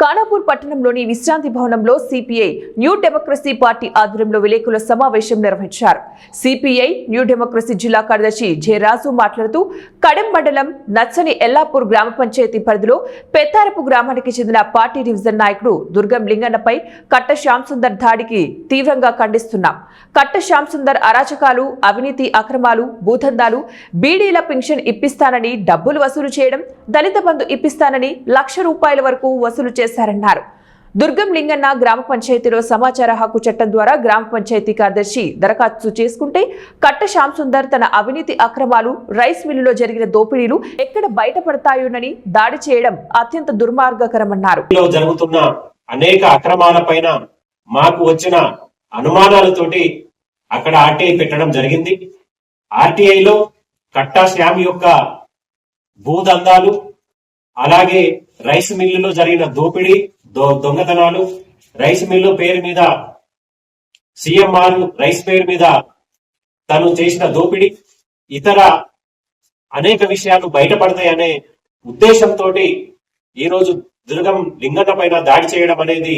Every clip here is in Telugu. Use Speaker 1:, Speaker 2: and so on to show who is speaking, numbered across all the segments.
Speaker 1: ఖానాపూర్ పట్టణంలోని విశ్రాంతి భవనంలో సిపిఐ న్యూ డెమోక్రసీ పార్టీ ఆధ్వర్యంలో విలేకరుల సమావేశం నిర్వహించారు. సిపిఐ న్యూ డెమోక్రసీ జిల్లా కార్యదర్శి జె రాజు మాట్లాడుతూ కడెం మండలం నచ్చని ఎల్లాపూర్ గ్రామ పంచాయతీ పరిధిలో పెత్తారపు గ్రామానికి చెందిన పార్టీ డివిజన్ నాయకుడు దుర్గం లింగన్నపై కట్ట శ్యామ్ సుందర్ దాడికి తీవ్రంగా ఖండిస్తున్నాం. కట్ట శ్యామ్ సుందర్ అరాచకాలు, అవినీతి అక్రమాలు, భూదందాలు, బీడీల పింఛన్ ఇప్పిస్తానని డబ్బులు వసూలు చేయడం, దళిత బంధు ఇప్పిస్తానని ₹1,00,000 వరకు వసూలు చేశారన్నారు. దుర్గం లింగన్న గ్రామ పంచాయతీలో సమాచార హక్కు చట్టం ద్వారా గ్రామ పంచాయతీ కార్యదర్శి దరఖాస్తు చేసుకుంటే కట్ట శ్యామ్ సుందర్ తన అవినీతి అక్రమాలు, రైస్ మిల్లులో జరిగిన దోపిడీలు ఎక్కడ బయటపడతాయోనని దాడి చేయడం అత్యంత దుర్మార్గకరమన్నారు.
Speaker 2: జరుగుతున్న అనేక అక్రమాలపైన మాకు వచ్చిన అనుమానాలతోటి అక్కడ ఆర్టీఐ పెట్టడం జరిగింది. ఆర్టీఐలో కట్టా శ్యామ్ యొక్క భూదందాలు, అలాగే రైస్ మిల్లులో జరిగిన దోపిడీ, దొంగతనాలు, రైస్ మిల్లు పేరు మీద సిఎంఆర్ రైస్ పేరు మీద తను చేసిన దోపిడీ, ఇతర అనేక విషయాలు బయటపడతాయనే ఉద్దేశంతో ఈరోజు దుర్గం లింగన్న పైన దాడి చేయడం అనేది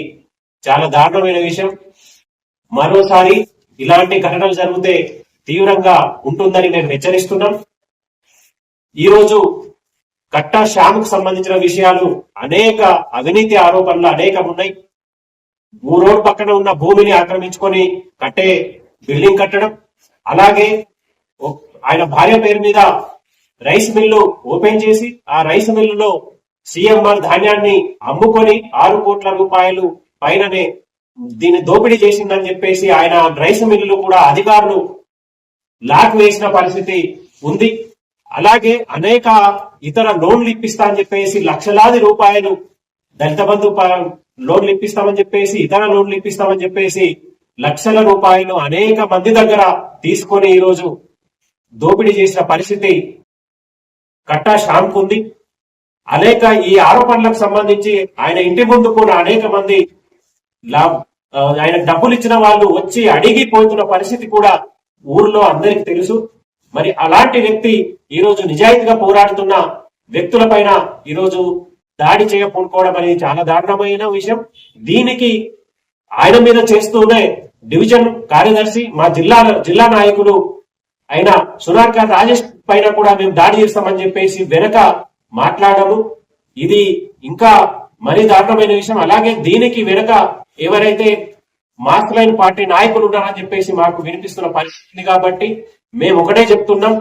Speaker 2: చాలా దారుణమైన విషయం. మరోసారి ఇలాంటి ఘటనలు జరిగితే తీవ్రంగా ఉంటుందని నేను హెచ్చరిస్తున్నాం. ఈరోజు కట్టా శ్యామ్ కు సంబంధించిన విషయాలు అనేక అవినీతి ఆరోపణలు అనేకం ఉన్నాయి. రోడ్ పక్కన ఉన్న భూమిని ఆక్రమించుకొని కట్టే బిల్డింగ్ కట్టడం, అలాగే ఆయన భార్య పేరు మీద రైస్ మిల్లు ఓపెన్ చేసి ఆ రైస్ మిల్లులో సిఎంఆర్ ధాన్యాన్ని అమ్ముకొని ₹6 కోట్ల పైననే దీన్ని దోపిడీ చేసిందని చెప్పేసి ఆయన రైస్ మిల్లులు కూడా అధికారులు లాక్ వేసిన పరిస్థితి ఉంది. అలాగే అనేక ఇతర లోన్లు ఇప్పిస్తా అని చెప్పేసి లక్షలాది రూపాయలు దళిత బంధు లోన్లు ఇప్పిస్తామని చెప్పేసి, ఇతర లోన్లు ఇప్పిస్తామని చెప్పేసి లక్షల రూపాయలు అనేక మంది దగ్గర తీసుకొని ఈరోజు దోపిడీ చేసిన పరిస్థితి కట్టా శ్యామ్ ఉంది. అనేక ఈ ఆరోపణలకు సంబంధించి ఆయన ఇంటి ముందు కూడా అనేక మంది ఆయన డబ్బులు ఇచ్చిన వాళ్ళు వచ్చి అడిగిపోతున్న పరిస్థితి కూడా ఊర్లో అందరికి తెలుసు. మరి అలాంటి వ్యక్తి ఈరోజు నిజాయితీగా పోరాడుతున్న వ్యక్తుల పైన ఈరోజు దాడి చేయకపోవడం అనేది చాలా దారుణమైన విషయం. దీనికి ఆయన మీద చేస్తూనే డివిజన్ కార్యదర్శి, మా జిల్లా నాయకులు అయిన సునార్క రాజేష్ పైన కూడా మేము దాడి చేస్తామని చెప్పేసి వెనక మాట్లాడము, ఇది ఇంకా మరీ దారుణమైన విషయం. అలాగే దీనికి వెనక ఎవరైతే మార్క్ లైన్ పార్టీ నాయకులు ఉన్నారని చెప్పేసి మాకు వినిపిస్తున్న పరిస్థితి. కాబట్టి మేము ఒకటే చెప్తున్నాం,